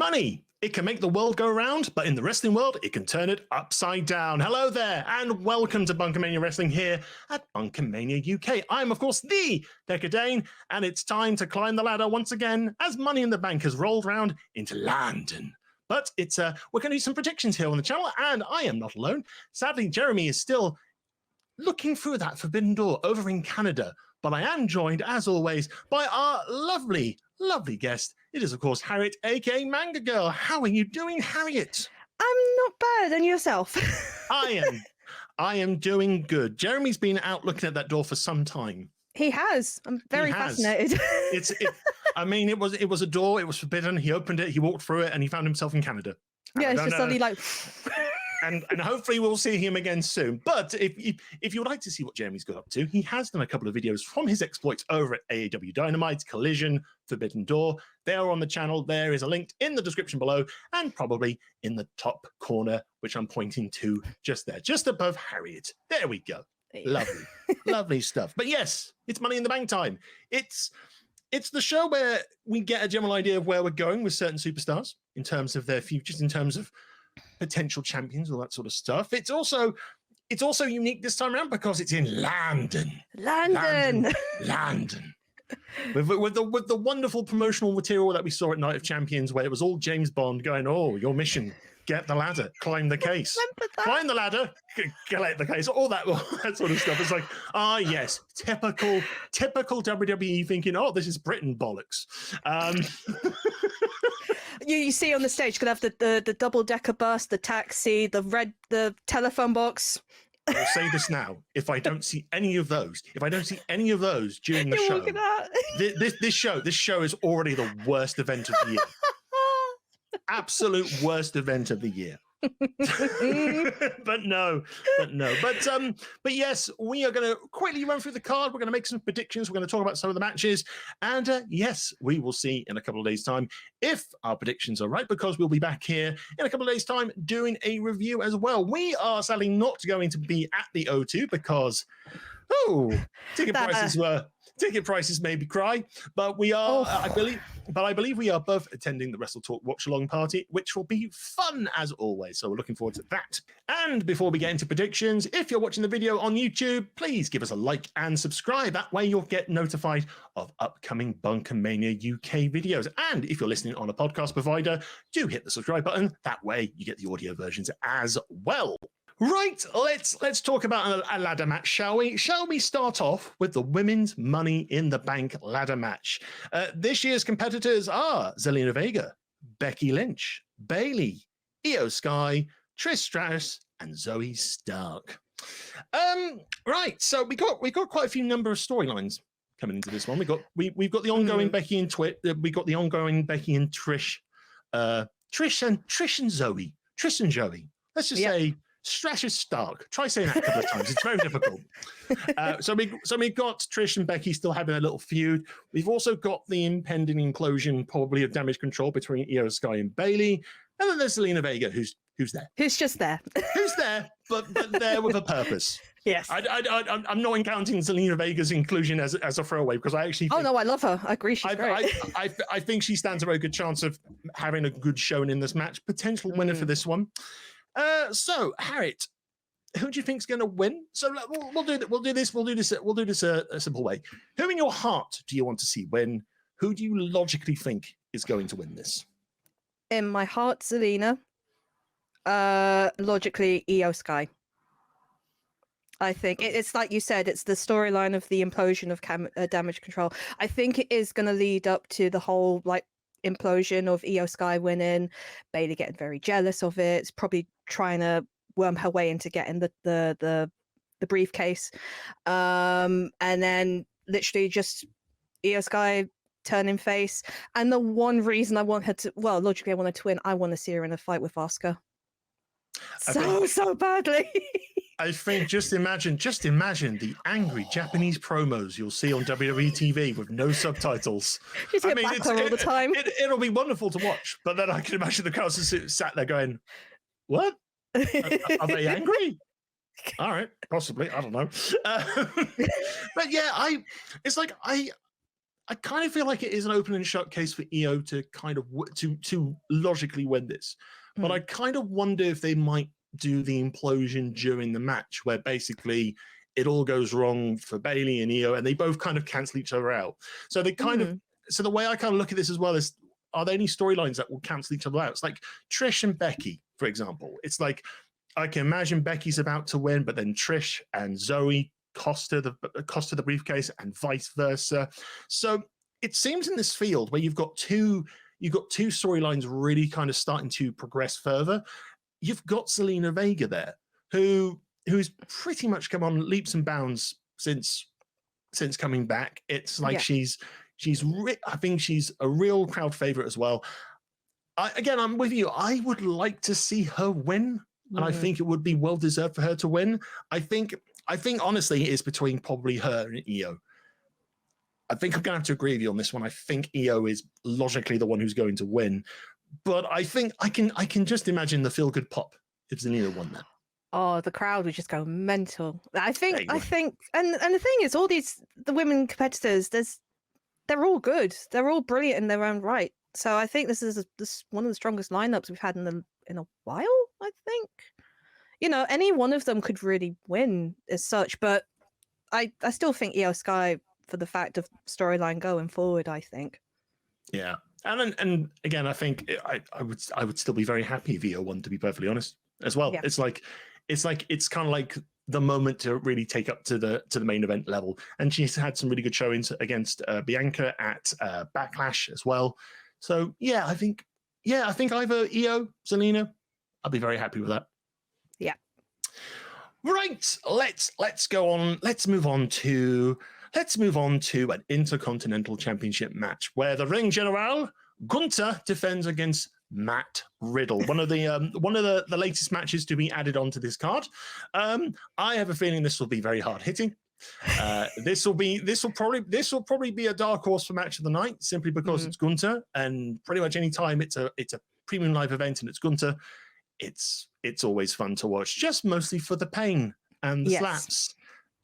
Money, it can make the world go round, but in the wrestling world, it can turn it upside down. Hello there, and welcome to BunkaMania Wrestling here at BunkaMania UK. I'm, of course, the Dekker Dane, and it's time to climb the ladder once again as Money in the Bank has rolled round into London. But it's we're going to do some predictions here on the channel, and I am not alone. Sadly, Jeremy is still looking through that forbidden door over in Canada, but I am joined, as always, by our lovely guest. It is, of course, Harriett, aka MangaGirl. How are you doing, Harriett? I'm not bad. And yourself? I am doing good. Jeremy's been out looking at that door for some time. He has. I'm very fascinated. I mean, it was a door. It was forbidden. He opened it. He walked through it, and he found himself in Canada. Yeah, it's just suddenly like. And hopefully we'll see him again soon. But if you would like to see what Jeremy's got up to, he has done a couple of videos from his exploits over at AEW Dynamite, Collision, Forbidden Door. They are on the channel. There is a link in the description below and probably in the top corner, which I'm pointing to just there, just above Harriett. There we go. Lovely, lovely stuff. But yes, it's Money in the Bank time. It's the show where we get a general idea of where we're going with certain superstars in terms of their futures, in terms of potential champions, all that sort of stuff. It's also unique this time around because it's in London. London. With the wonderful promotional material that we saw at Night of Champions, where it was all James Bond going, "Oh, your mission: get the ladder, climb the case, climb the ladder, collect the case," all that sort of stuff. It's like, yes, typical WWE thinking, "Oh, this is Britain bollocks." You see on the stage, could have the double-decker bus, the taxi, the telephone box. I'll say this now: if I don't see any of those, during the show, this show is already the worst event of the year. Absolute worst event of the year. but yes, we are going to quickly run through the card. We're going to make some predictions. We're going to talk about some of the matches, and yes, we will see in a couple of days' time if our predictions are right, because we'll be back here in a couple of days' time doing a review as well. We are sadly not going to be at the O2 because ticket prices made me cry, but we are, I believe we are both attending the Wrestle Talk Watch Along party, which will be fun as always. So we're looking forward to that. And before we get into predictions, if you're watching the video on YouTube, please give us a like and subscribe. That way you'll get notified of upcoming BunkaMania UK videos. And if you're listening on a podcast provider, do hit the subscribe button. That way you get the audio versions as well. Right, let's talk about a ladder match, shall we? Shall we start off with the Women's Money in the Bank ladder match? This year's competitors are Zelina Vega, Becky Lynch, Bayley, Io Sky, Trish Stratus, and Zoe Stark. Right, so we got quite a few number of storylines coming into this one. We've got the ongoing Becky and we got the ongoing Becky and Trish, Trish and Zoe. Let's just say Stratus Stark. Try saying that a couple of times. It's very difficult. So we got Trish and Becky still having a little feud. We've also got the impending inclusion, probably, of Damage Control between Io Sky and Bayley. And then there's Zelina Vega, who's there. Who's just there. Who's there, but there with a purpose. Yes. I'm not counting Zelina Vega's inclusion as a throwaway, because I actually think, no, I love her. I agree, she's great. I think she stands a very good chance of having a good showing in this match. Potential winner for this one. So, Harriett, who do you think's going to win? So we'll do this a simple way. Who in your heart do you want to see win? Who do you logically think is going to win this? In my heart, Zelina. Logically, Io Sky. I think it's like you said, it's the storyline of the implosion of Damage Control. I think it is going to lead up to the whole implosion of Io Sky winning, Bayley getting very jealous of it. It's probably trying to worm her way into getting the briefcase, and then literally just Io Sky turning face. And the one reason I want her to, logically I want her to win, I want to see her in a fight with Asuka so badly. I think just imagine the angry Japanese promos you'll see on WWE TV with no subtitles. She's all the time. It'll be wonderful to watch, but then I can imagine the crowd sat there going, "What? Are they angry?" All right, possibly. I don't know. But yeah, I kind of feel like it is an open and shut case for EO to kind of to logically win this, but I kind of wonder if they might do the implosion during the match, where basically it all goes wrong for Bailey and EO, and they both kind of cancel each other out. So they kind of, so the way I kind of look at this as well is, are there any storylines that will cancel each other out? It's like Trish and Becky, for example. It's like, I can imagine Becky's about to win, but then Trish and Zoe cost her the briefcase, and vice versa. So it seems in this field where you've got two storylines really kind of starting to progress further. You've got Zelina Vega there, who's pretty much come on leaps and bounds since coming back. It's like I think she's a real crowd favorite as well. I'm with you. I would like to see her win, and I think it would be well deserved for her to win. I think honestly it's between probably her and EO. I think I'm gonna have to agree with you on this one. I think EO is logically the one who's going to win, but I think I can just imagine the feel good pop if Zelina won that. Oh, the crowd would just go mental. I think, and the thing is, all the women competitors, they're all good. They're all brilliant in their own right. So I think this is one of the strongest lineups we've had in a while. I think, any one of them could really win as such, but I still think Io Sky for the fact of storyline going forward. I think. Yeah, and again, I think I would still be very happy if Io won, to be perfectly honest, as well. Yeah. It's kind of like the moment to really take up to the main event level, and she's had some really good showings against Bianca at Backlash as well. So I think either Io, Zelina, I'll be very happy with that. Yeah. Right. Let's go on. Let's move on to an Intercontinental Championship match where the Ring General Gunther defends against Matt Riddle. One of the latest matches to be added onto this card. I have a feeling this will be very hard hitting. This will probably be a dark horse for match of the night, simply because it's Gunther, and pretty much any time it's a premium live event and it's Gunther, it's always fun to watch, just mostly for the pain and the slaps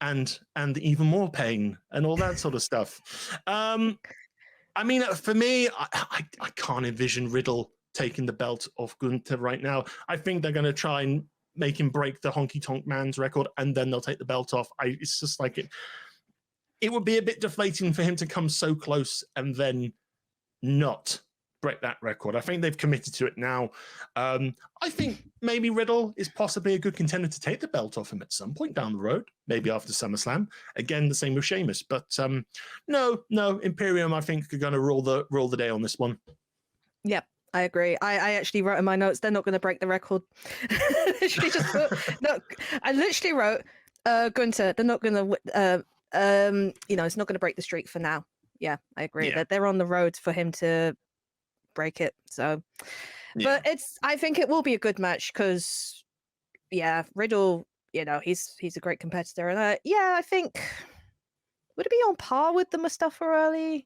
and even more pain and all that sort of stuff. I mean, for me, I can't envision Riddle taking the belt off Gunther right now. I think they're going to try and make him break the Honky Tonk Man's record, and then they'll take the belt off. It's just like it would be a bit deflating for him to come so close and then not break that record. I think they've committed to it now. I think maybe Riddle is possibly a good contender to take the belt off him at some point down the road, maybe after SummerSlam. Again, the same with Sheamus. But no, Imperium, I think, are going to rule the day on this one. Yep. I agree. I actually wrote in my notes, they're not going to break the record. Literally just put, no, I literally wrote, Gunther, they're not going to, it's not going to break the streak for now. Yeah, I agree. That they're on the road for him to break it. So, but I think it will be a good match because, Riddle, he's a great competitor. And I think, would it be on par with the Mustafa Ali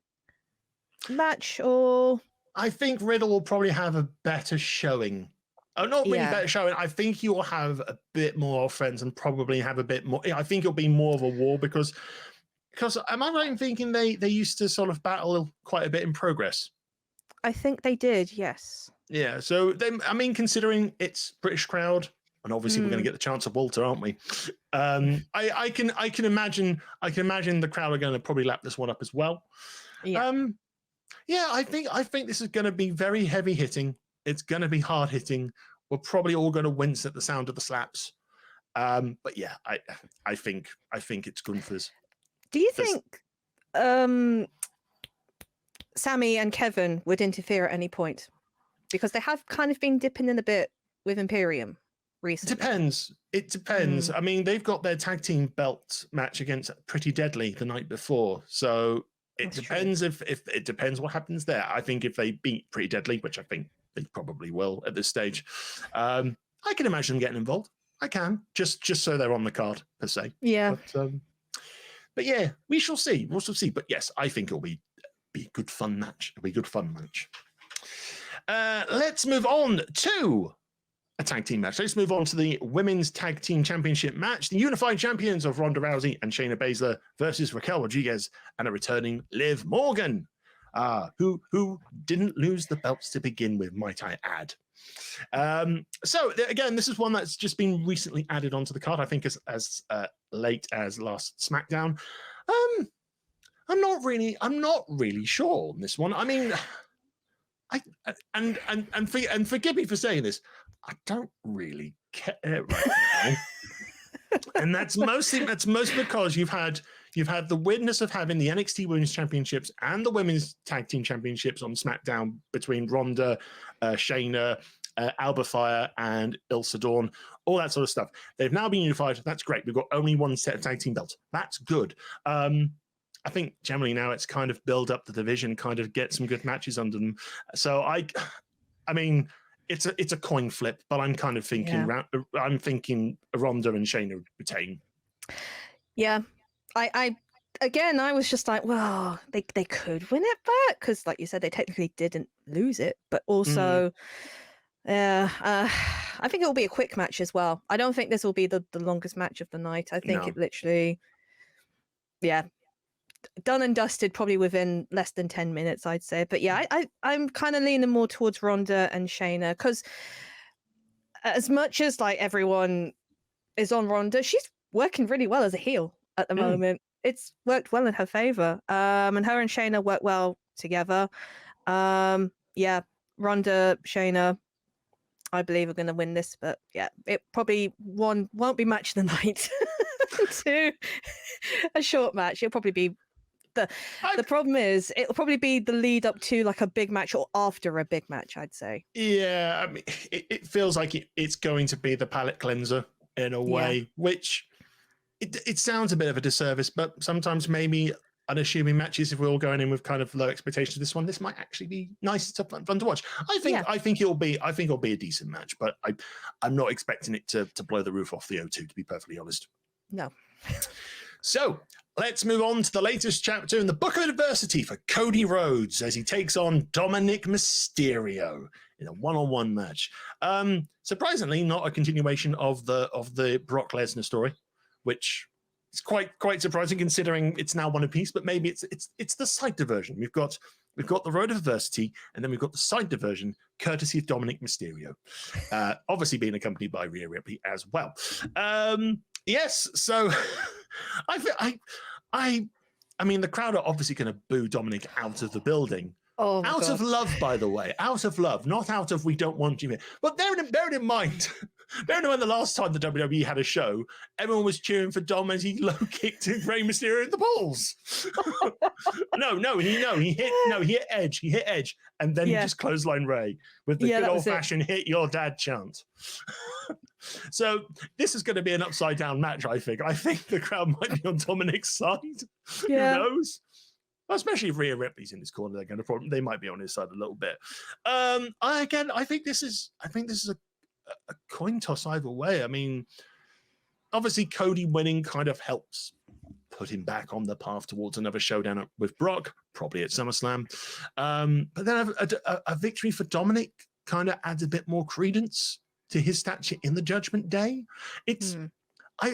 match or... I think Riddle will probably have a better showing. Oh, not really better showing. I think he will have a bit more offense and probably have a bit more. I think it'll be more of a war because am I right in thinking they used to sort of battle quite a bit in Progress? I think they did, yes. Yeah. So considering it's British crowd, and obviously we're going to get the chance of Walter, aren't we? I can imagine the crowd are going to probably lap this one up as well. Yeah. I think this is going to be very heavy hitting. It's going to be hard hitting. We're probably all going to wince at the sound of the slaps. But I think it's Gunther's. Do you think Sammy and Kevin would interfere at any point? Because they have kind of been dipping in a bit with Imperium recently. It depends. I mean, they've got their tag team belt match against Pretty Deadly the night before, so. It depends if it depends what happens there. I think if they beat Pretty Deadly, which I think they probably will at this stage, I can imagine them getting involved. I can just so they're on the card per se. Yeah. But yeah, we shall see. We'll see. But yes, I think it'll be a good fun match. It'll be a good fun match. Let's move on to a tag team match. Let's move on to the Women's Tag Team Championship match. The unified champions of Ronda Rousey and Shayna Baszler versus Raquel Rodriguez and a returning Liv Morgan, who didn't lose the belts to begin with, might I add. So again, this is one that's just been recently added onto the card. I think as late as last SmackDown. I'm not really sure on this one. I mean, and forgive me for saying this, I don't really care right now. And that's mostly because you've had the weirdness of having the NXT Women's Championships and the Women's Tag Team Championships on SmackDown between Ronda, Shayna, Alba Fire, and Ilsa Dawn, all that sort of stuff. They've now been unified. That's great. We've got only one set of tag team belts. That's good. I think generally now it's kind of build up the division, kind of get some good matches under them. So I mean, it's a coin flip, but I'm kind of thinking I'm thinking Ronda and Shayna retain. Yeah, I was just like, well, they could win it back because, like you said, they technically didn't lose it, but also, I think it will be a quick match as well. I don't think this will be the longest match of the night. I think it literally, done and dusted probably within less than 10 minutes, I'd say. But yeah, I'm kind of leaning more towards Ronda and Shayna because as much as like everyone is on Ronda, she's working really well as a heel at the moment. It's worked well in her favor. And her and Shayna work well together. Ronda, Shayna, I believe are going to win this, but yeah, it probably won't be match of the night. To a short match. It'll probably be the problem is it'll probably be the lead up to like a big match or after a big match, I'd say. Yeah, I mean, it feels like it's going to be the palate cleanser in a way, which it sounds a bit of a disservice, but sometimes maybe unassuming matches, if we're all going in with kind of low expectations of this might actually be nice to fun to watch. I think it'll be a decent match, but I'm not expecting it to blow the roof off the O2, to be perfectly honest. No. So let's move on to the latest chapter in the Book of Adversity for Cody Rhodes as he takes on Dominic Mysterio in a one-on-one match. Surprisingly, not a continuation of the Brock Lesnar story, which is quite surprising considering it's now one apiece. But maybe it's the side diversion. We've got the Road of Adversity, and then we've got the side diversion, courtesy of Dominic Mysterio, obviously being accompanied by Rhea Ripley as well. Yes, so I mean, the crowd are obviously going to boo Dominic out of the building. Oh, out of love, by the way, out of love, not out of we don't want you here. But bearing in mind the last time the WWE had a show, everyone was cheering for Dom as he low kicked Rey Mysterio in the balls. He hit Edge, and then he just clotheslined Rey with the good old fashioned hit your dad chant. So this is going to be an upside down match, I think. I think the crowd might be on Dominic's side. Yeah. Who knows? Especially if Rhea Ripley's in his corner, they might be on his side a little bit. I think this is a coin toss either way. I mean, obviously Cody winning kind of helps put him back on the path towards another showdown with Brock, probably at SummerSlam. But then a victory for Dominic kind of adds a bit more credence to his stature in the Judgment Day. It's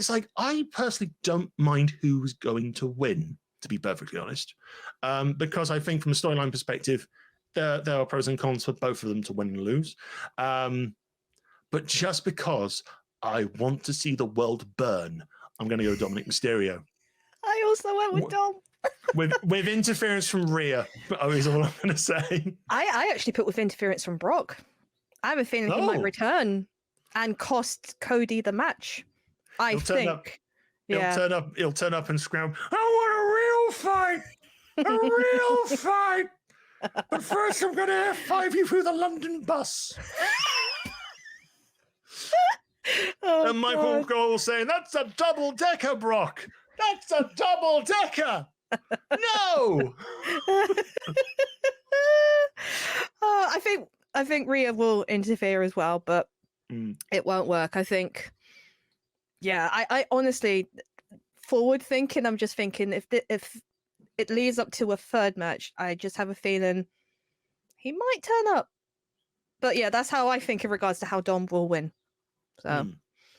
like I personally don't mind who's going to win, to be perfectly honest, because I think from a storyline perspective, there are pros and cons for both of them to win and lose. But just because I want to see the world burn, I'm going to go Dominic Mysterio. I also went with Dom. with interference from Rhea, is all I'm going to say. I actually put with interference from Brock. I have a feeling he might return and cost Cody the match. He'll turn up and scream, I want a real fight! A real fight! But first I'm going to F5 you through the London bus. And Michael Cole saying, that's a double-decker, Brock! That's a double-decker! No! I think Rhea will interfere as well, but it won't work. I think, I honestly, forward thinking, I'm just thinking if it leads up to a third match, I just have a feeling he might turn up. But yeah, that's how I think in regards to how Dom will win. So,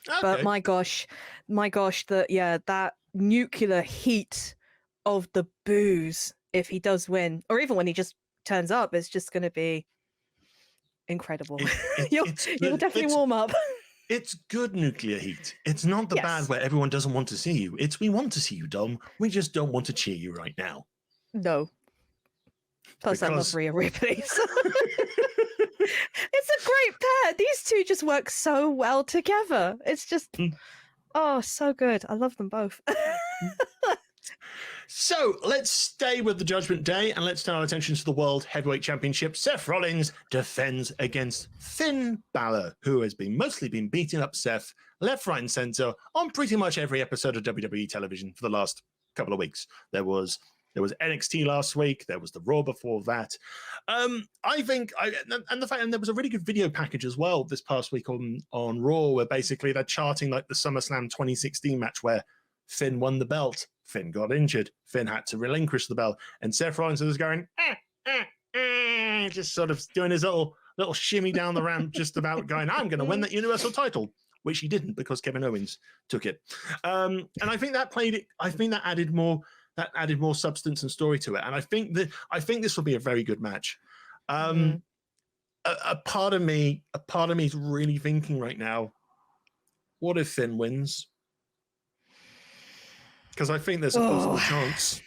Okay. but my gosh, that nuclear heat of the boos if he does win, or even when he just turns up, it's just going to be incredible. You'll definitely warm up. It's good nuclear heat. It's not the bad where everyone doesn't want to see you. It's we want to see you, Dom. We just don't want to cheer you right now. No. Plus, I love Rhea Ripley. So. It's a great pair. These two just work so well together. It's just, so good. I love them both. So let's stay with the Judgment Day and let's turn our attention to the World Heavyweight Championship. Seth Rollins defends against Finn Balor, who has mostly been beating up Seth left, right, and center on pretty much every episode of WWE television for the last couple of weeks. There was NXT last week. There was the Raw before that. I think, and there was a really good video package as well this past week on Raw, where basically they're charting like the SummerSlam 2016 match where Finn won the belt. Finn got injured. Finn had to relinquish the belt, and Seth Rollins was going, just sort of doing his little shimmy down the ramp, just about going, I'm going to win that Universal title, which he didn't because Kevin Owens took it. And I think that played it. I think that added more substance and story to it. And I think this will be a very good match. A part of me is really thinking right now, what if Finn wins? Because I think there's a possible chance.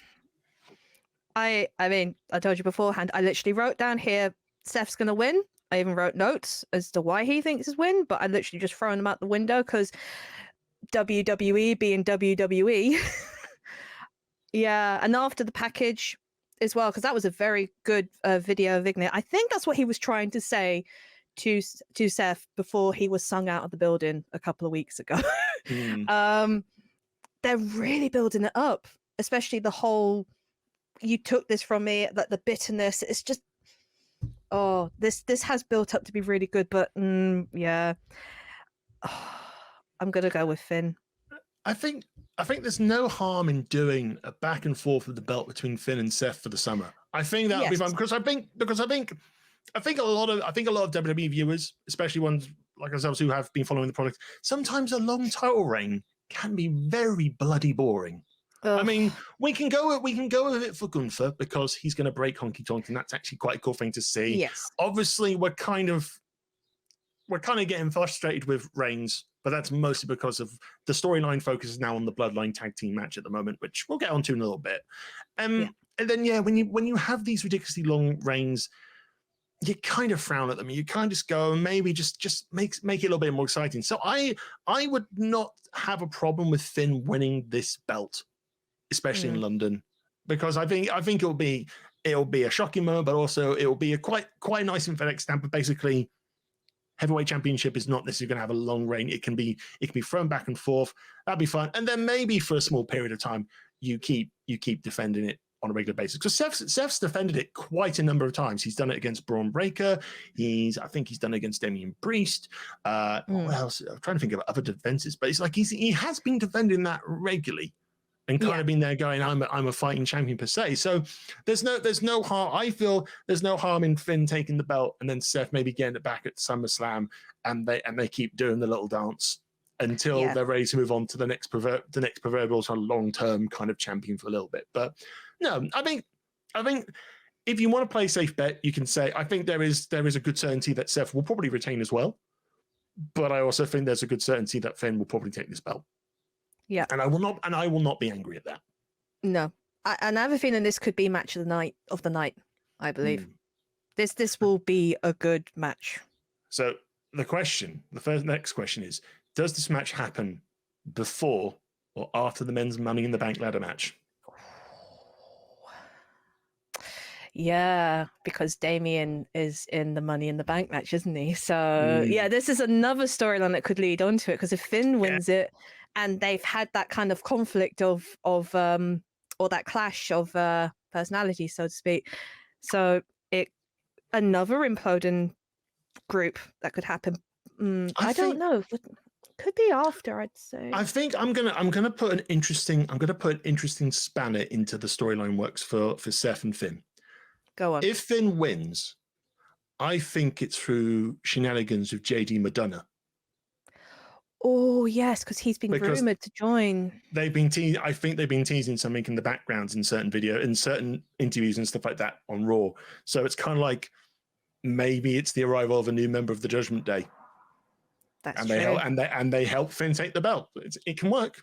I mean, I told you beforehand, I literally wrote down here, Seth's going to win. I even wrote notes as to why he thinks he's win, but I literally just thrown them out the window because WWE being WWE. Yeah, and after the package as well, because that was a very good video of Ignite. I think that's what he was trying to say to Seth before he was sung out of the building a couple of weeks ago. They're really building it up, especially the whole, you took this from me, that the bitterness, it's just, this has built up to be really good, but yeah. I'm going to go with Finn. I think there's no harm in doing a back and forth of the belt between Finn and Seth for the summer. I think that would be fun because I think a lot of WWE viewers, especially ones like ourselves who have been following the product, sometimes a long title reign can be very bloody boring. I mean, we can go with it for Gunther because he's going to break Honky Tonk, and that's actually quite a cool thing to see. Yes. Obviously, we're kind of getting frustrated with Reigns, but that's mostly because of the storyline focuses now on the Bloodline tag team match at the moment, which we'll get onto in a little bit. And then when you have these ridiculously long reigns, you kind of frown at them. You kind of just go, maybe just make it a little bit more exciting. So I would not have a problem with Finn winning this belt, especially in London, because I think it'll be a shocking moment, but also it will be a quite nice and FedEx stamp. But basically, heavyweight championship is not necessarily going to have a long reign. It can be thrown back and forth. That'd be fun. And then maybe for a small period of time, you keep defending it on a regular basis. Because Seth's defended it quite a number of times. He's done it against Braun Breaker. I think he's done it against Damian Priest. What else? I'm trying to think of other defenses, but it's like he has been defending that regularly and kind of been there going, I'm a fighting champion per se. So there's no harm. I feel there's no harm in Finn taking the belt and then Seth maybe getting it back at SummerSlam, and they keep doing the little dance until they're ready to move on to the next proverbial sort of long-term kind of champion for a little bit. But no, I think if you want to play a safe bet, you can say I think there is a good certainty that Seth will probably retain as well. But I also think there's a good certainty that Finn will probably take this belt. Yeah. And I will not be angry at that. No. I have a feeling this could be match of the night, I believe. This will be a good match. So the next question is, does this match happen before or after the men's Money in the Bank ladder match? Yeah, because Damian is in the Money in the Bank match, isn't he? So yeah, this is another storyline that could lead on to it, because if Finn wins it and they've had that kind of conflict of or that clash of personality, so to speak. So another imploding group that could happen. I don't know. Could be after, I'd say. I think I'm gonna put an interesting spanner into the storyline works for Seth and Finn. Go on. If Finn wins, I think it's through shenanigans with JD Madonna. Oh yes, because he's been rumored to join. They've been I think they've been teasing something in the backgrounds in certain certain interviews and stuff like that on Raw. So it's kind of like maybe it's the arrival of a new member of the Judgment Day. That's and true. They help, and they help Finn take the belt. It can work.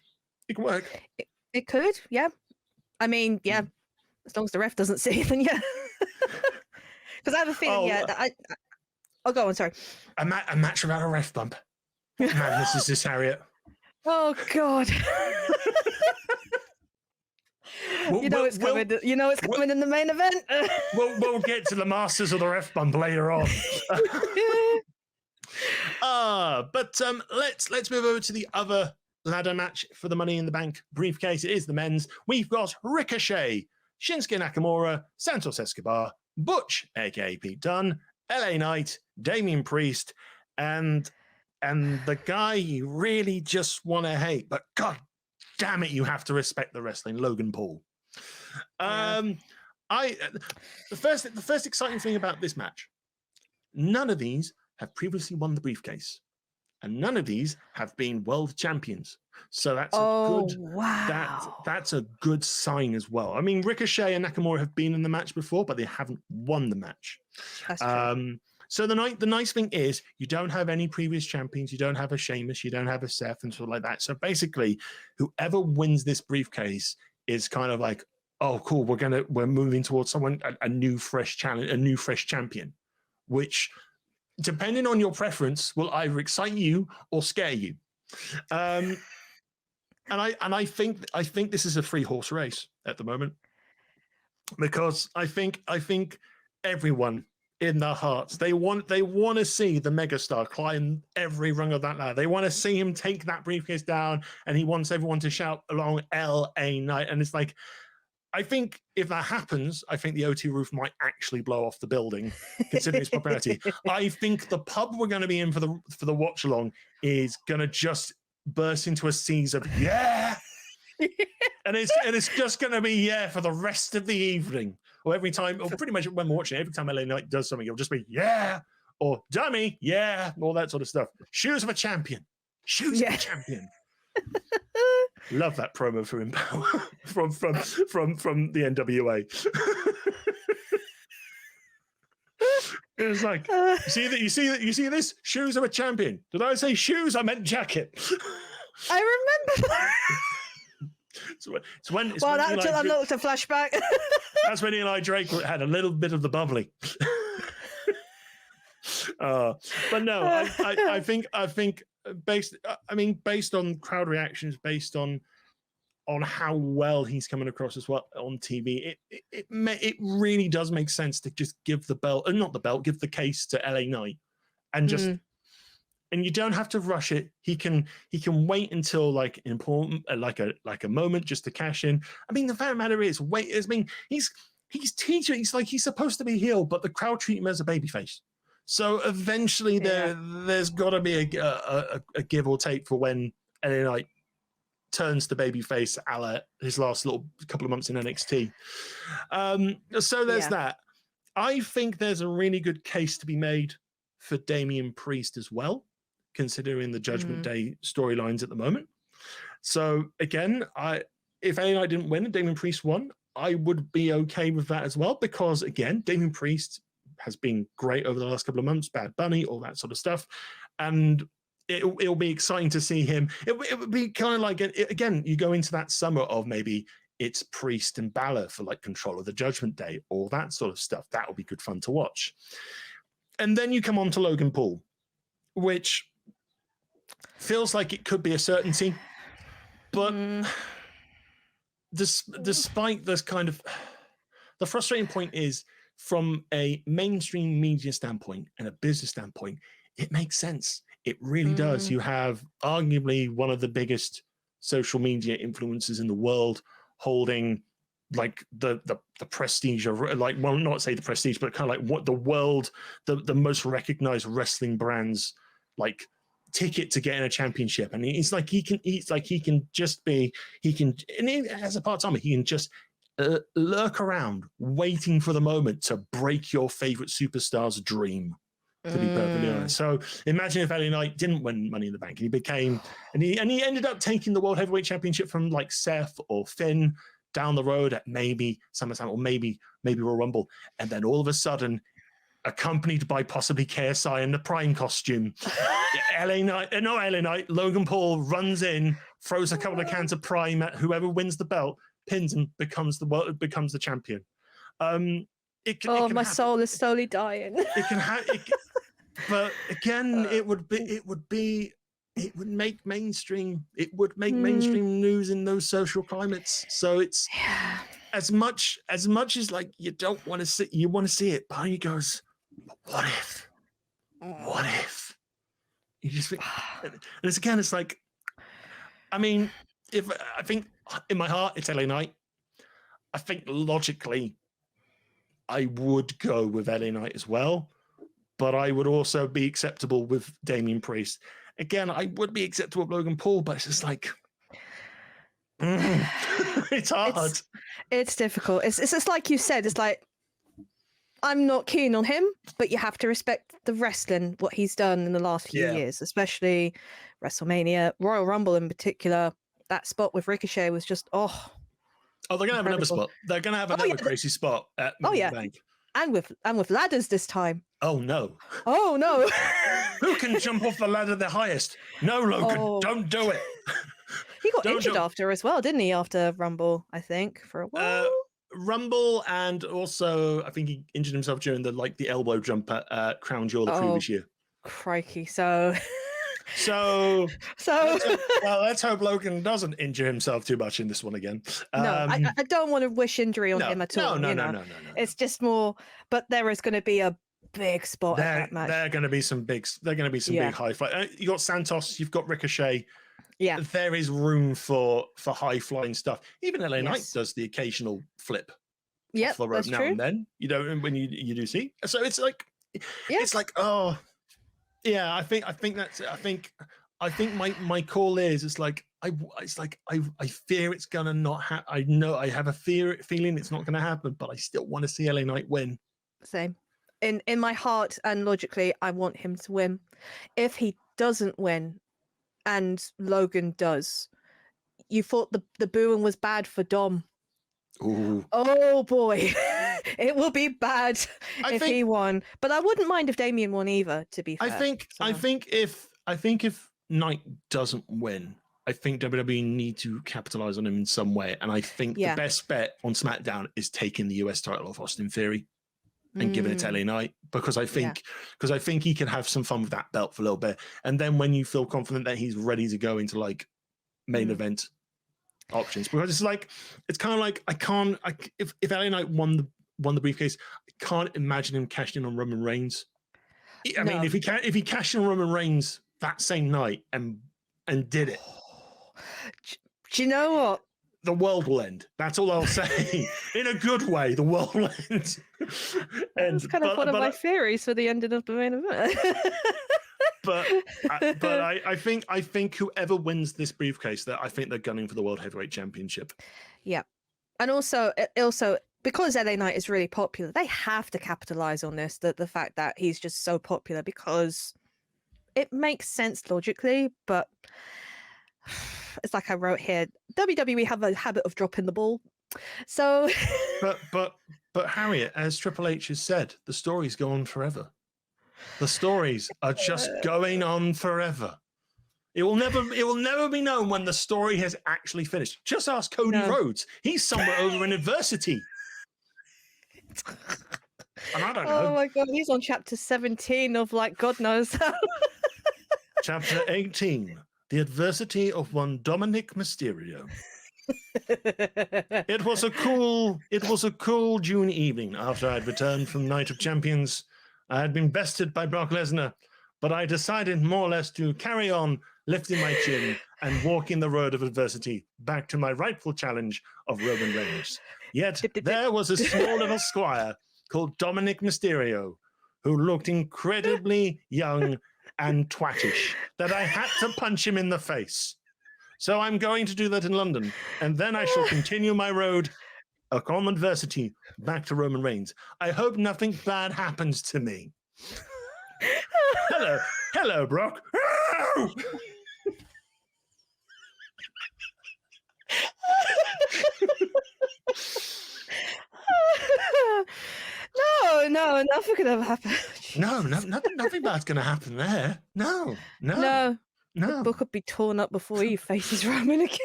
It can work. It could, yeah. I mean, yeah. As long as the ref doesn't see it, then yeah. Because I have a feeling, I'll go on. Sorry. A match without a ref bump. Madness is this, Harriet. Oh God. You know it's coming in the main event. we'll get to the Masters of the Ref Bump later on. But let's move over to the other ladder match for the Money in the Bank briefcase. It is the men's. We've got Ricochet, Shinsuke Nakamura, Santos Escobar, Butch, aka Pete Dunne, LA Knight, Damian Priest, and the guy you really just want to hate, but God damn it, you have to respect the wrestling, Logan Paul. The first exciting thing about this match, none of these have previously won the briefcase, and none of these have been world champions. So that's that's a good sign as well. I mean, Ricochet and Nakamura have been in the match before, but they haven't won the match. That's true. So the nice thing is you don't have any previous champions. You don't have a Sheamus. You don't have a Seth and stuff like that. So basically, whoever wins this briefcase is kind of like, oh, cool. We're moving towards someone a new fresh challenge, a new fresh champion, which, depending on your preference, will either excite you or scare you. And I think this is a 3-horse race at the moment, because I think everyone in their hearts, they want to see the megastar climb every rung of that ladder. They want to see him take that briefcase down, and he wants everyone to shout along LA Knight. And it's like, I think if that happens, I think the O2 roof might actually blow off the building, considering its popularity. I think the pub we're going to be in for the watch along is going to just burst into a seas of yeah. And it's just going to be for the rest of the evening, or every time, or pretty much when we're watching, every time LA Knight does something, it'll just be yeah, or dummy, yeah, all that sort of stuff. Shoes of a champion, shoes of a champion. Love that promo for Empower from the NWA. It was like, you see this? Shoes of a champion. Did I say shoes? I meant jacket. I remember that. It's when that unlocked a flashback. That's when Eli Drake had a little bit of the bubbly. But no, I think based on crowd reactions, based on how well he's coming across as well on TV, it really does make sense to just give the belt, give the case to LA Knight, and just. And you don't have to rush it. He can wait until like important, like a moment just to cash in. I mean, the fact of the matter is, he's teaching. He's supposed to be heel, but the crowd treat him as a babyface. So eventually, there's got to be a give or take for when LA Knight turns to babyface, a la his last little couple of months in NXT. So there's that. I think there's a really good case to be made for Damian Priest as well, considering the Judgment Day storylines at the moment. So again, if LA Knight didn't win and Damian Priest won, I would be okay with that as well, because again, Damian Priest has been great over the last couple of months, Bad Bunny, all that sort of stuff. And it'll be exciting to see him. It would be kind of like, again, you go into that summer of maybe it's Priest and Balor for like control of the Judgment Day, all that sort of stuff. That will be good fun to watch. And then you come on to Logan Paul, which feels like it could be a certainty, but despite this kind of, the frustrating point is, from a mainstream media standpoint and a business standpoint, it makes sense. It really does. You have arguably one of the biggest social media influencers in the world holding like the prestige of, like, well, not say the prestige, but kind of like what the world, the most recognized wrestling brands like ticket to get in a championship. And it's like he can just be, and as a part-timer, he can just lurk around, waiting for the moment to break your favorite superstar's dream. To be perfectly honest, so imagine if LA Knight didn't win Money in the Bank, and he ended up taking the World Heavyweight Championship from like Seth or Finn down the road at maybe SummerSlam or maybe Royal Rumble, and then all of a sudden, accompanied by possibly KSI in the Prime costume, Logan Paul runs in, throws a couple of cans of Prime at whoever wins the belt, pins him, becomes the champion. My soul is slowly dying. It can happen. But again, it would make mainstream. It would make mainstream news in those social climates. So it's as much as like you don't want to see, you want to see it. But he goes, what if? What if? You just think, and it's again, it's like, I mean, if I think in my heart it's LA Knight. I think logically, I would go with LA Knight as well. But I would also be acceptable with Damian Priest. Again, I would be acceptable with Logan Paul, but it's just like, it's hard. It's difficult. It's just like you said, it's like, I'm not keen on him, but you have to respect the wrestling, what he's done in the last few years, especially WrestleMania, Royal Rumble in particular. That spot with Ricochet was just, they're going to have another spot. They're going to have another crazy spot at Money in the Bank. And with ladders this time. Oh no! Oh no! Who can jump off the ladder the highest? No, Logan, don't do it. He got injured after as well, didn't he? After Rumble, I think, for a while. Rumble, and also I think he injured himself during the elbow jump at Crown Jewel the previous year. Crikey! So let's hope Logan doesn't injure himself too much in this one again. No, I don't want to wish injury on him at all. No. It's just more, but there is going to be a big spot at that match. There are going to be some big high fly. You got Santos, you've got Ricochet. Yeah, there is room for high flying stuff. Even LA Knight does the occasional flip. Yeah, off the rope now and then. You know, when you do see. So it's like, it's like, oh. Yeah, I think that's it. I think my call is I fear it's gonna not happen. I know I have a feeling it's not gonna happen, but I still want to see LA Knight win. Same. In my heart and logically, I want him to win. If he doesn't win, and Logan does, you thought the booing was bad for Dom. Ooh. Oh boy, it will be bad if he won. But I wouldn't mind if Damian won either. To be fair, I think if Knight doesn't win, I think WWE need to capitalize on him in some way. And I think the best bet on SmackDown is taking the US title off Austin Theory and giving it to LA Knight, because I think he can have some fun with that belt for a little bit. And then when you feel confident that he's ready to go into like main event options, because it's kind of like if LA Knight won the briefcase, I can't imagine him cashing in on Roman Reigns. I mean, if he cashed in on Roman Reigns that same night and did it, do you know what? The world will end. That's all I'll say. In a good way, the world will end. That's kind of one of my theories for the ending of the main event. but I think whoever wins this briefcase, I think they're gunning for the World Heavyweight Championship. Yeah, and also because LA Knight is really popular, they have to capitalize on this. The fact that he's just so popular, because it makes sense logically, but it's like I wrote here, WWE have a habit of dropping the ball. So, but Harriet, as Triple H has said, the stories go on forever. The stories are just going on forever. It will never be known when the story has actually finished. Just ask Cody Rhodes. He's somewhere over in adversity. And I don't know. Oh my God, he's on chapter 17 of like God knows. Chapter 18. The adversity of one Dominic Mysterio. It was a cool June evening after I'd returned from Night of Champions. I had been bested by Brock Lesnar, but I decided more or less to carry on lifting my chin and walking the road of adversity back to my rightful challenge of Roman Reigns. Yet there was a small little squire called Dominic Mysterio who looked incredibly young and twattish that I had to punch him in the face. So I'm going to do that in London, and then I shall continue my road a common adversity back to Roman Reigns. I hope nothing bad happens to me. Hello, Brock. No, nothing could ever happen. No, nothing bad's going to happen there. No. The book would be torn up before he faces Roman again.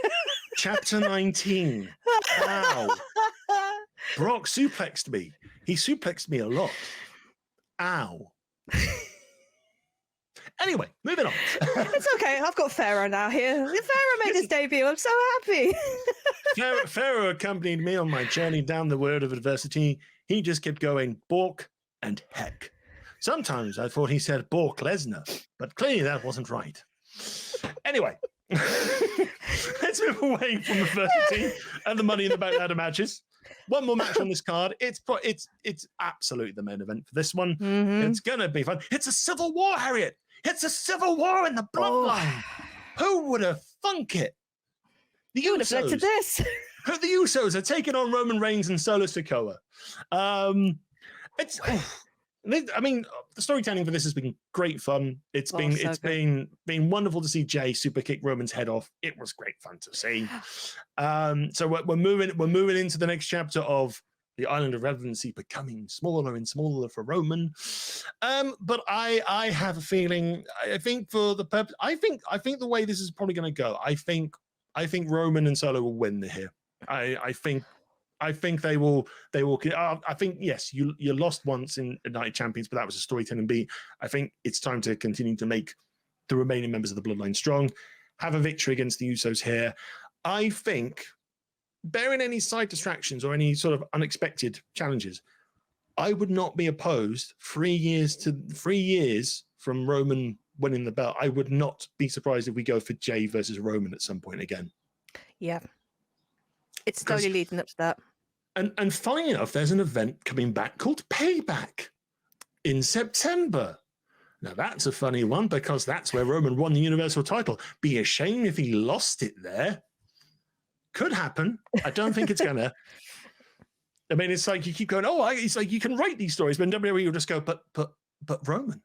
Chapter 19. Ow. Brock suplexed me. He suplexed me a lot. Ow. Anyway, moving on. It's okay. I've got Pharaoh now here. Pharaoh made his debut. I'm so happy. Pharaoh accompanied me on my journey down the road of adversity. He just kept going, Bork and heck. Sometimes I thought he said Bork Lesnar, but clearly that wasn't right. Anyway, let's move away from adversity and the Money in the Bank ladder matches. One more match on this card. It's absolutely the main event for this one. Mm-hmm. It's gonna be fun. It's a civil war, Harriet. It's a civil war in the bloodline. Who would have thunk it? The Who would have led to this? The Usos are taking on Roman Reigns and Solo Sikoa. The storytelling for this has been great fun. It's been wonderful to see Jay super kick Roman's head off. It was great fun to see. So we're moving into the next chapter of the Island of Relevancy becoming smaller and smaller for Roman. But I have a feeling. I think for the purpose, I think the way this is probably going to go. I think Roman and Solo will win here. I think they will. I think yes, you lost once in United Champions, but that was a storytelling beat. I think it's time to continue to make the remaining members of the Bloodline strong. Have a victory against the Usos here. I think, bearing any side distractions or any sort of unexpected challenges, I would not be opposed 3 years from Roman winning the belt. I would not be surprised if we go for Jay versus Roman at some point again. Yeah. It's slowly leading up to that. And funny enough, there's an event coming back called Payback in September. Now, that's a funny one because that's where Roman won the Universal title. Be a shame if he lost it there. Could happen. I don't think it's gonna. I mean, it's like you keep going, it's like you can write these stories, but in WWE you'll just go, but Roman,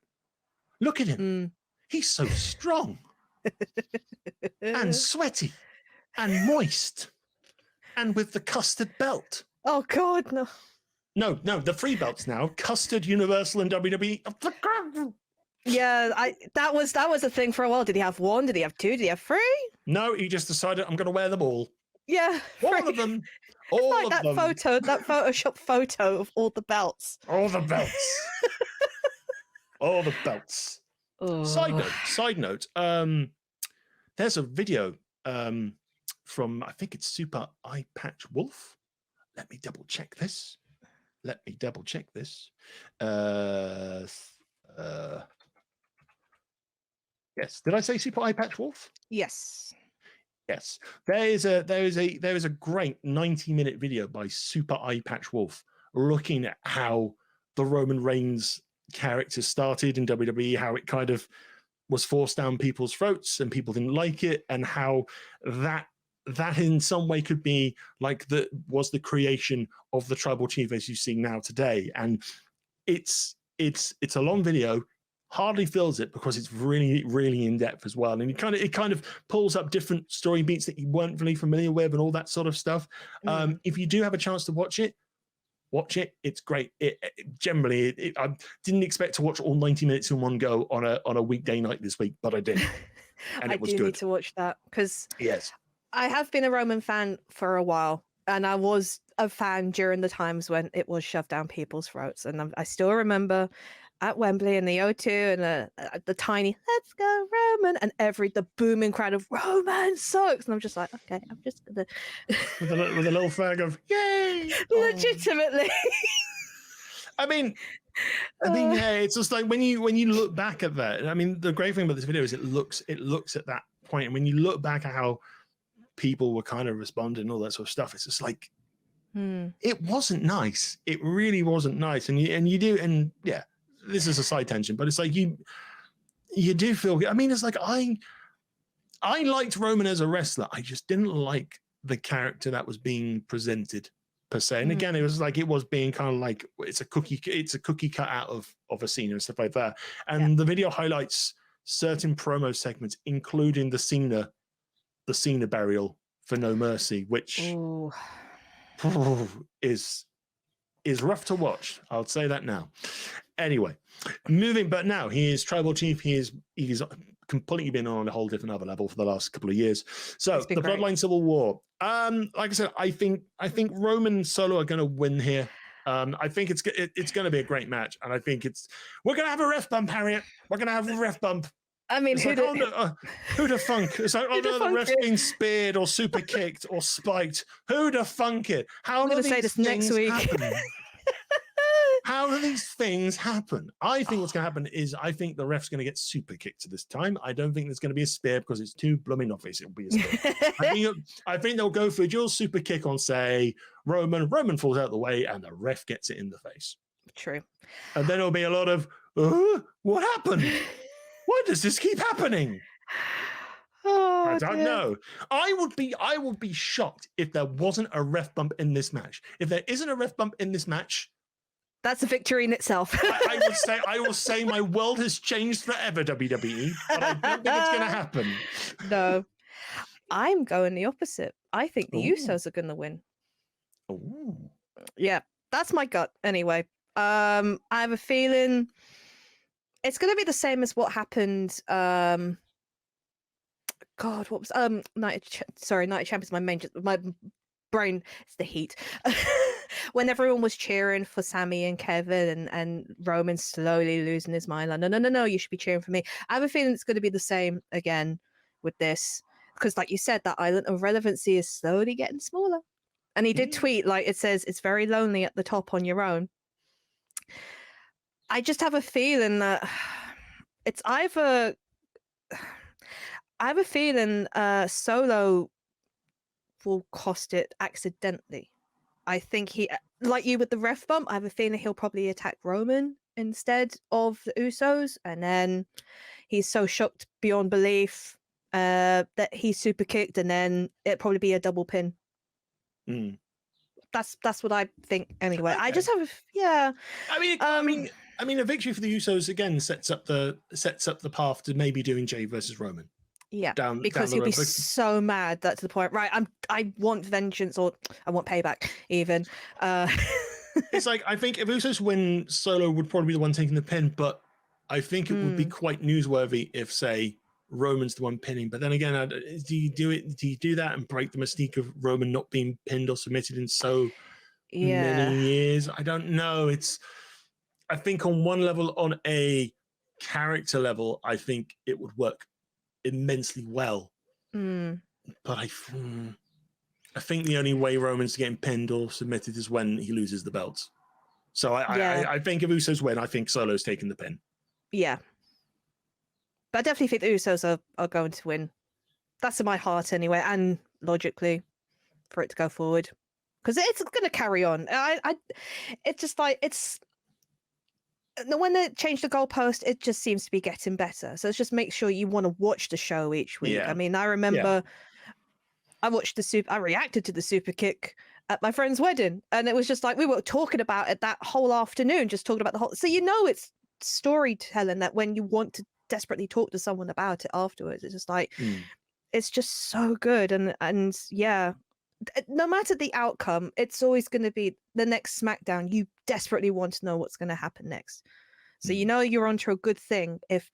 look at him. He's so strong and sweaty and moist. And with the custard belt. Oh God, no. No, the free belts now. Custard, Universal, and WWE. Yeah, that was a thing for a while. Did he have one? Did he have two? Did he have three? No, he just decided I'm going to wear them all. Yeah, all of them. All like of that them. that Photoshop photo of all the belts. All the belts. All the belts. Oh. Side note. There's a video. From I think it's Super Eye Patch Wolf. Let me double check this. Yes. Did I say Super Eye Patch Wolf? Yes. Yes. There is a great 90-minute video by Super Eye Patch Wolf looking at how the Roman Reigns character started in WWE, how it kind of was forced down people's throats and people didn't like it, and how that in some way could be like the creation of the tribal chief as you see now today. And it's a long video, hardly fills it because it's really, really in depth as well. And it kind of pulls up different story beats that you weren't really familiar with and all that sort of stuff. If you do have a chance to watch it. It's great. I didn't expect to watch all 90 minutes in one go on a weekday night this week, but I did. And it was good. I do need to watch that because yes. I have been a Roman fan for a while, and I was a fan during the times when it was shoved down people's throats. And I still remember at Wembley in the O2 and the tiny "Let's go Roman" and the booming crowd of "Roman sucks," and I'm just like, okay, I'm just gonna with a little flag of "Yay!" Legitimately. I mean, yeah, it's just like when you look back at that. I mean, the great thing about this video is it looks at that point, and when you look back at how people were kind of responding and all that sort of stuff, it's just like it wasn't nice. It really wasn't nice, and yeah, this is a side tangent, but it's like you do feel good. I mean, it's like I liked Roman as a wrestler. I just didn't like the character that was being presented per se. And again, it was being kind of like it's a cookie cut out of a scene and stuff like that. And the video highlights certain promo segments, including the Cena burial for No Mercy, which is rough to watch. I'll say that now. Anyway, but now he is tribal chief. He's completely been on a whole different other level for the last couple of years. So the Bloodline Civil War. Like I said, I think Roman and Solo are going to win here. I think it's going to be a great match, and I think we're going to have a ref bump, Harriet. We're going to have a ref bump. I mean, who the funk? It's like, oh no, the ref's been speared or super kicked or spiked. Who the funk it? I'm going to say this next week. How do these things happen? I think what's going to happen is I think the ref's going to get super kicked this time. I don't think there's going to be a spear because it's too blooming obvious it'll be a spear. I think they'll go for a dual super kick on, say, Roman. Roman falls out of the way and the ref gets it in the face. True. And then it'll be a lot of, what happened? Why does this keep happening? I don't know. I would be shocked if there wasn't a ref bump in this match. If there isn't a ref bump in this match, that's a victory in itself. I will say my world has changed forever, WWE, but I don't think it's going to happen. No. I'm going the opposite. I think the Usos are going to win. Ooh. Yeah, that's my gut anyway. I have a feeling it's going to be the same as what happened. God, what was Night of Champions? My brain, it's the heat. When everyone was cheering for Sammy and Kevin and Roman slowly losing his mind, like, no, you should be cheering for me. I have a feeling it's going to be the same again with this, because like you said, that island of relevancy is slowly getting smaller. And he did tweet, like, it says it's very lonely at the top on your own. I just have a feeling that it's either, I have a feeling Solo will cost it accidentally. I think he, like you with the ref bump, I have a feeling he'll probably attack Roman instead of the Usos, and then he's so shocked beyond belief that he's super kicked, and then it'll probably be a double pin. That's what I think anyway. Okay. I just have I mean a victory for the Usos again sets up the path to maybe doing Jey versus Roman. Yeah, because he'll be so mad that to the point, right, I want vengeance, or I want payback even. It's like, I think if Usos win, Solo would probably be the one taking the pin, but I think it would be quite newsworthy if, say, Roman's the one pinning. But then again, do you do that and break the mystique of Roman not being pinned or submitted in so many years? I don't know. I think on one level, on a character level, I think it would work immensely well. But I think the only way Roman's getting pinned or submitted is when he loses the belts. So I think if Usos win, I think Solo's taking the pin. Yeah. But I definitely think the Usos are going to win. That's in my heart anyway, and logically for it to go forward. Because it's going to carry on. It's just like, when they change the goalpost, it just seems to be getting better. So it's just make sure you want to watch the show each week. Yeah. I mean, I remember I reacted to the super kick at my friend's wedding, and it was just like we were talking about it that whole afternoon, just talking about the whole. So it's storytelling that when you want to desperately talk to someone about it afterwards, it's just like it's just so good, and yeah. No matter the outcome, it's always going to be the next SmackDown. You desperately want to know what's going to happen next. So you're onto a good thing if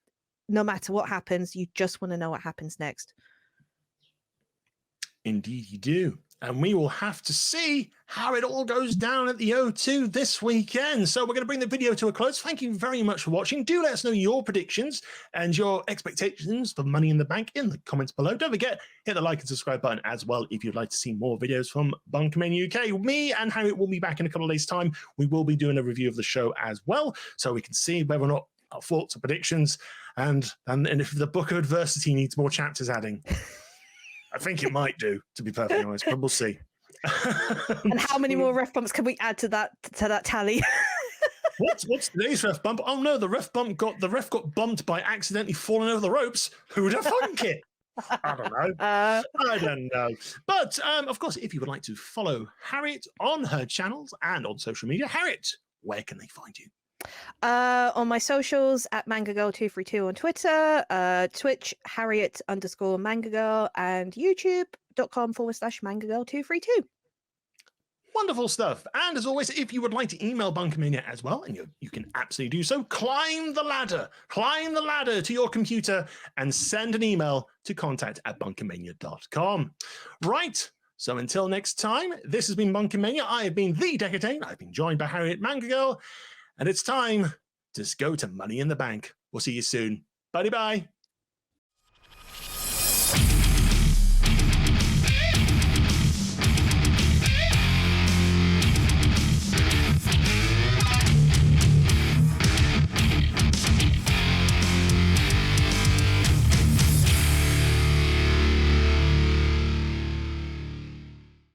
no matter what happens, you just want to know what happens next. Indeed you do. And we will have to see how it all goes down at the O2 this weekend. So we're going to bring the video to a close. Thank you very much for watching. Do let us know your predictions and your expectations for Money in the Bank in the comments below. Don't forget, hit the like and subscribe button as well if you'd like to see more videos from BunkaMania UK. Me and Harriet will be back in a couple of days' time. We will be doing a review of the show as well, so we can see whether or not our thoughts or predictions, and if the Book of Adversity needs more chapters adding. I think it might do, to be perfectly honest, but we'll see. And how many more ref bumps can we add to that tally? What's today's ref bump? Oh no, the ref got bumped by accidentally falling over the ropes. Who'd have thunk it? I don't know. I don't know. But of course, if you would like to follow Harriett on her channels and on social media, Harriett, where can they find you? On my socials at MangaGirl232 on Twitter, Twitch Harriett_MangaGirl, and YouTube.com/MangaGirl232. Wonderful stuff. And as always, if you would like to email BunkaMania as well, and you can absolutely do so, climb the ladder to your computer and send an email to contact@BunkaMania.com. Right. So until next time, this has been BunkaMania. I have been the Dekker Dane. I've been joined by Harriett MangaGirl. And it's time to go to Money in the Bank. We'll see you soon. Bye-bye.